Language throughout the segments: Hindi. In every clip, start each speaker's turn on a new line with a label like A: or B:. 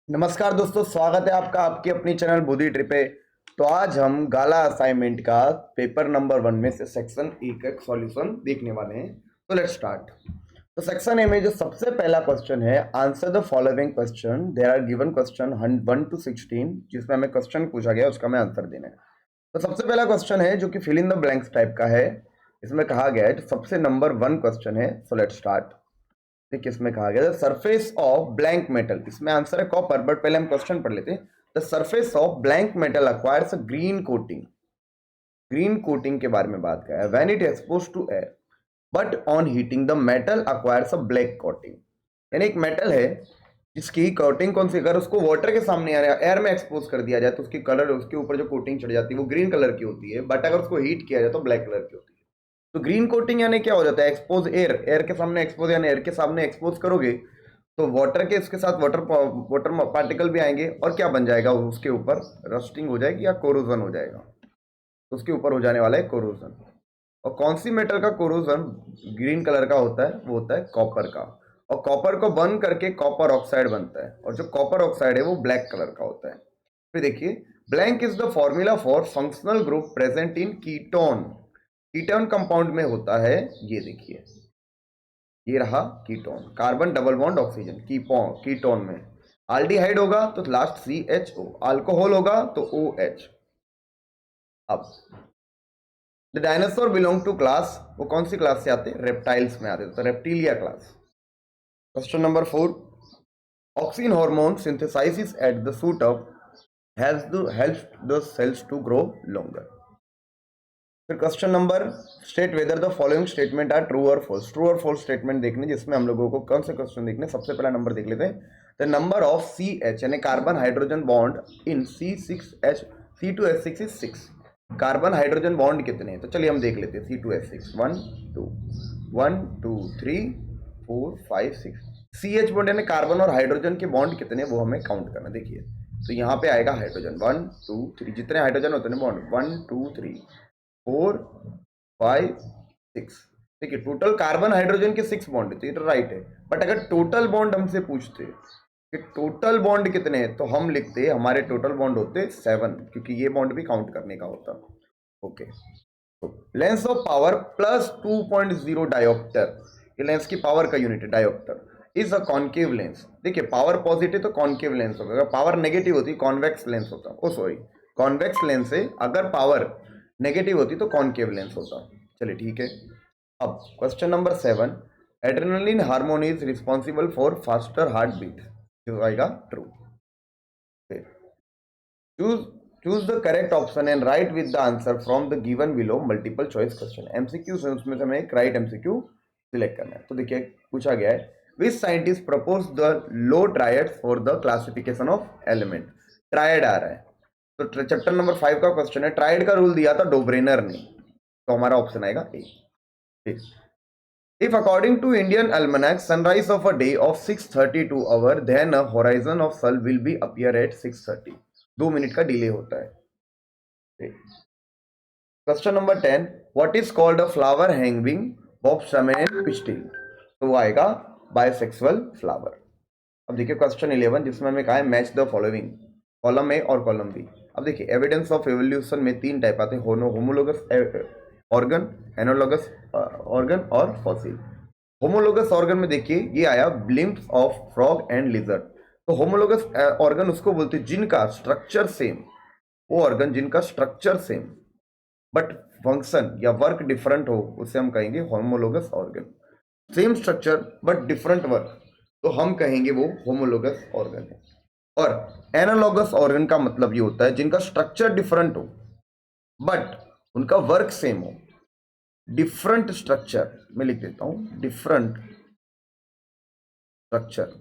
A: नमस्कार दोस्तों, स्वागत है आपका आपकी अपनी चैनल बुद्धि ट्रिप पे। तो आज हम गाला असाइनमेंट का पेपर नंबर 1 में से सेक्शन ए का सॉल्यूशन देखने वाले हैं। तो लेट्स स्टार्ट। तो सेक्शन ए में जो सबसे पहला क्वेश्चन है, answer the following question. There are given question 1 to 16 जिसमें हमें क्वेश्चन पूछा गया, उसका हमें आंसर देना है। तो सबसे पहला क्वेश्चन है जो कि fill in the blanks type का है। इसमें कहा गया है, तो सबसे नंबर 1 क्वेश्चन है। So let's start. देखिए इसमें कहा गया सरफेस ऑफ ब्लैंक मेटल, इसमें आंसर है कॉपर, बट पहले हम क्वेश्चन पढ़ लेते हैं। The surface of blank metal acquires green coating. Green coating के बारे में बात किया है। When it expose to air but on heating the metal acquires a black coating. यानी एक मेटल है जिसकी कोटिंग कौन सी, अगर उसको वाटर के सामने एयर में एक्सपोज कर दिया जाए तो उसकी कलर, उसके ऊपर जो कोटिंग चढ़ जाती है वो ग्रीन कलर की होती है, बट अगर उसको हीट किया जाए तो ब्लैक कलर की होती है। तो ग्रीन कोटिंग यानी क्या हो जाता है, एक्सपोज एयर, एयर के सामने एक्सपोज, यानी एयर के सामने एक्सपोज करोगे तो वाटर के इसके साथ वाटर पार्टिकल भी आएंगे और क्या बन जाएगा, उसके ऊपर रस्टिंग हो जाएगी या कोरोजन हो जाएगा। तो उसके ऊपर हो जाने वाला है कोरोजन। और कौन सी मेटल का कोरोजन ग्रीन कलर का होता है, वो होता है कॉपर का। और कॉपर को बर्न करके कॉपर ऑक्साइड बनता है, और जो कॉपर ऑक्साइड है वो ब्लैक कलर का होता है। फिर देखिए, blank is the formula for functional group present in ketone. Ketone compound में होता है, ये देखिए ये रहा ketone, carbon double bond oxygen. Ketone में आल्डिहाइड होगा तो लास्ट CHO, अल्कोहल होगा तो OH। अब the dinosaur belong to class, वो कौन सी क्लास से आते हैं, रेप्टाइल्स में आते हैं, तो Reptilia class. Question number 4, auxin hormone synthesis at the shoot of helps the cells to grow longer। फिर question number, state whether the following statement are true और फॉल्स। ट्रू और फॉल्स स्टेटमेंट देखने, जिसमें हम लोगों को कौन से क्वेश्चन देखने, सबसे पहला नंबर देख लेते हैं। द नंबर ऑफ CH यानी carbon hydrogen bond in C2H6 is 6। Carbon hydrogen bond कितने हैं, तो चलिए हम देख लेते हैं। C2H6 1 2 1 2 3 4 5 6। CH बॉन्ड यानी कार्बन और हाइड्रोजन के बॉन्ड कितने, वो हमें काउंट करना। देखिए तो यहाँ पे आएगा हाइड्रोजन 1 2 3, जितने हाइड्रोजन होते हैं बॉन्ड 1 2 3 4 5 6। देखिए टोटल कार्बन हाइड्रोजन के 6 बॉन्ड है, तो ये तो राइट है। बट अगर टोटल बॉन्ड हमसे पूछते कि टोटल बॉन्ड कितने हैं, तो हम लिखते हमारे टोटल बॉन्ड होते 7, क्योंकि ये बॉन्ड भी काउंट करने का होता। ओके, तो lens of power plus 2.0 dioptre, ये लेंस की पावर का यूनिट है dioptre, is a concave lens. देखिए पावर पॉजिटिव तो कॉन्केव लेंस होगा, अगर पावर नेगेटिव होती कॉन्वेक्स लेंस होता। ओ सॉरी, कॉन्वेक्स लेंस से अगर पावर नेगेटिव होती तो कॉन्केव लेंस होता। चलिए ठीक है। अब question number 7, adrenaline hormone is responsible for faster heart beat, जो आएगा true. Choose the correct option and write with the answer from the given below multiple choice question. MCQ से उसमें से हमें एक राइट MCQ सिलेक्ट करना है। तो देखिए पूछा गया है, which scientist propose the law triad for the classification of element. Triad आ रहा है, तो चैप्टर नंबर 5 का क्वेश्चन है, ट्रायड का रूल दिया था डोब्रेनर ने, तो हमारा ऑप्शन आएगा ए। If according to Indian almanac, sunrise of a day of 6:32 hour, then a horizon of sun will be appear at 6:30। 2 minute का डिले होता है। Question number 10, what is called a flower hanging बॉब्समैन पिस्टिल, तो वो आएगा बायसेक्सुअल फ्लावर। अब देखिए क्वेश्चन 11, जिसमें हमें कहा है match the following, column A और कॉलम बी। अब देखिए एविडेंस ऑफ एवोल्यूशन में 3 टाइप आते हैं, होमोलोगस ऑर्गन, एनालॉगस ऑर्गन और फॉसिल। होमोलोगस ऑर्गन में देखिए ये आया ब्लिम्प्स ऑफ फ्रॉग एंड लिजर्ड। तो होमोलोगस ऑर्गन उसको बोलते हैं जिनका स्ट्रक्चर सेम, वो ऑर्गन जिनका स्ट्रक्चर सेम बट फंक्शन या वर्क डिफरेंट हो, उसे हम कहेंगे homologous organ. Same structure but different work, तो हम कहेंगे वो होमोलोगस ऑर्गन है। और एनालॉगस ऑर्गन का मतलब ये होता है जिनका स्ट्रक्चर डिफरेंट हो बट उनका वर्क सेम हो। डिफरेंट स्ट्रक्चर मैं लिख देता हूं, different structure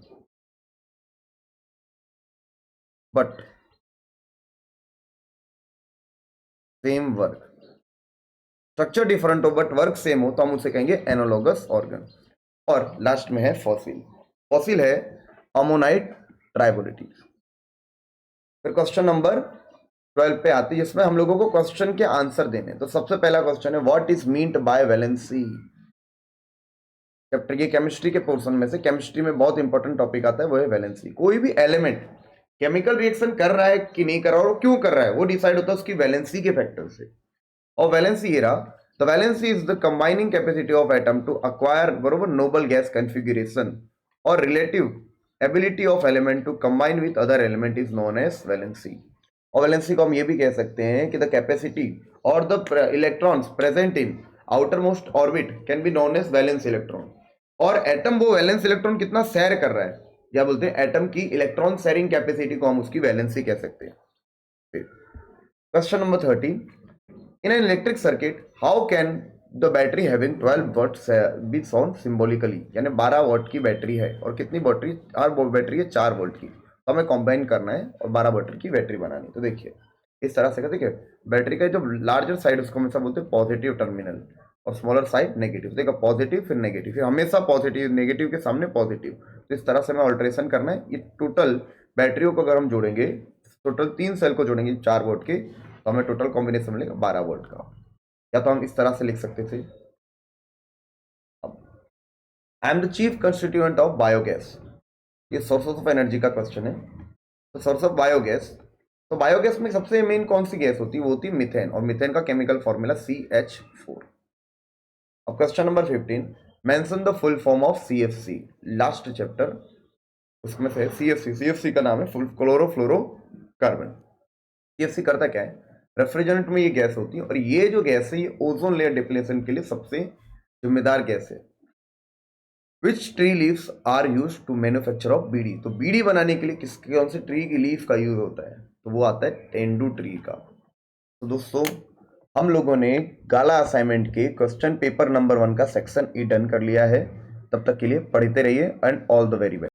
A: but same work, structure different हो बट वर्क सेम हो, तो हम उसे कहेंगे एनालॉगस ऑर्गन। और लास्ट में है फॉसिल। फॉसिल है अमोनाइट ट्राइबोलिटीज। फिर क्वेश्चन नंबर 12 पे आती है, जिसमें हम लोगों को क्वेश्चन के आंसर देने। तो सबसे पहला क्वेश्चन है, what is meant by valency. Chapter के केमिस्ट्री के पोर्शन में से केमिस्ट्री में बहुत इंपॉर्टेंट टॉपिक आता है, वो है वैलेंसी। कोई भी एलिमेंट केमिकल रिएक्शन कर रहा है कि नहीं कर रहा और क्यों कर रहा है वो डिसाइड होता है उसकी वैलेंसी के फैक्टर से। और वैलेंसी ये रहा, the valency is the combining capacity of atom to acquire बरोबर नोबल गैस कॉन्फ़िगरेशन और relative ability of element to combine with other element is known as valency. और वैलेंसी को हम ये भी कह सकते हैं कि द कैपेसिटी और the electrons present in outer most orbit can be known as valence electron. और एटम वो वैलेंस इलेक्ट्रॉन कितना शेयर कर रहा है, क्या बोलते हैं, एटम की इलेक्ट्रॉन शेयरिंग कैपेसिटी को हम उसकी वैलेंसी कह सकते हैं। Question number 13, in an electric circuit how can the battery having 12 watts be shown symbolically। यानी 12 वोल्ट की बैटरी है और कितनी बैटरी, बैटरी है 4 वोल्ट की, तो हमें कंबाइन करना है और 12 वोल्ट की बैटरी बनानी। तो देखिए इस तरह से, देखिए बैटरी का जो लार्जर साइड उसको हमेशा बोलते हैं पॉजिटिव टर्मिनल और स्मॉलर साइड नेगेटिव। देखो पॉजिटिव फिर नेगेटिव, फिर हमेशा पॉजिटिव, नेगेटिव के सामने पॉजिटिव। तो इस तरह से हमें ऑल्ट्रेशन करना है। ये टोटल बैटरियों को अगर हम जोड़ेंगे, टोटल 3 सेल को जोड़ेंगे 4 वोल्ट के, तो हमें टोटल कॉम्बिनेशन मिलेगा 12 वोल्ट का। या तो हम इस तरह से लिख सकते थे, I am the chief constituent of biogas. ये सोर्सेस ऑफ एनर्जी का क्वेश्चन है। तो सोर्स ऑफ बायोगैस, तो बायोगैस में सबसे मेन कौन सी गैस होती है, वो होती है मीथेन, और मीथेन का केमिकल फॉर्मूला CH4। अब question number 15, mention the full form of CFC। Last chapter उसमें से CFC का नाम है फुल क्लोरोफ्लोरोकार्बन। CFC करता क्या है, रेफ्रिजरेंट में ये गैस होती है और ये जो गैस है ये ओजोन लेयर डिप्लेशन के लिए सबसे जिम्मेदार गैस है। Which tree leaves are use to manufacture of bidi. तो बीड़ी बनाने के लिए कौन से ट्री की लीफ का यूज होता है, तो वो आता है तेंदू ट्री का। तो दोस्तों हम लोगों ने गाला असाइनमेंट के क्वेश्चन पेपर नंबर 1 का सेक्शन E डन कर लिया है। तब तक के लिए पढ़ते रहिए and all the very best.